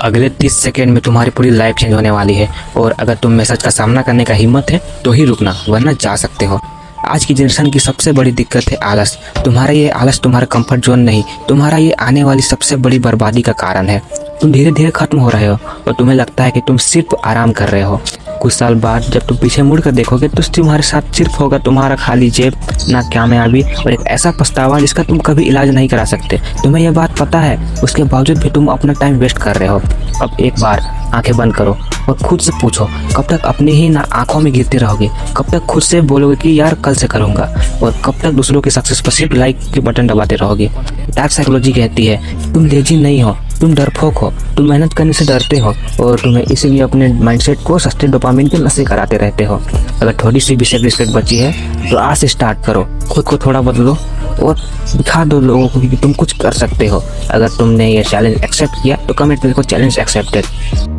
अगले 30 सेकेंड में तुम्हारी पूरी लाइफ चेंज होने वाली है। और अगर तुम मैसेज का सामना करने का हिम्मत है तो ही रुकना, वरना जा सकते हो। आज की जनरेशन की सबसे बड़ी दिक्कत है आलस। तुम्हारा ये आलस तुम्हारा कंफर्ट जोन नहीं, तुम्हारा ये आने वाली सबसे बड़ी बर्बादी का कारण है। तुम धीरे धीरे खत्म हो रहे हो और तुम्हें लगता है कि तुम सिर्फ आराम कर रहे हो। कुछ साल बाद जब तुम पीछे मुड़ कर देखोगे तो तुम्हारे साथ सिर्फ होगा तुम्हारा खाली जेब, ना कामयाबी और एक ऐसा पछतावा जिसका तुम कभी इलाज नहीं करा सकते। तुम्हें यह बात पता है, उसके बावजूद भी तुम अपना टाइम वेस्ट कर रहे हो। अब एक बार आंखें बंद करो और खुद से पूछो, कब तक अपनी ही ना आंखों में गिरते रहोगे? कब तक खुद से बोलोगे कि यार कल से करूँगा? और कब तक दूसरों की सक्सेस पर सिर्फ लाइक के बटन दबाते रहोगे? डार्क साइकोलॉजी कहती है तुम लेजी नहीं हो, तुम डरपोक हो, तुम मेहनत करने से डरते हो और तुम्हें इसीलिए अपने माइंडसेट को सस्ते डोपामिन के नशे कराते रहते हो। अगर थोड़ी सी भी सेल्फ रिस्पेक्ट बची है तो आज से स्टार्ट करो, खुद को थोड़ा बदलो और दिखा दो लोगों को कि तुम कुछ कर सकते हो। अगर तुमने ये चैलेंज एक्सेप्ट किया तो कमेंट में लिखो चैलेंज एक्सेप्टेड।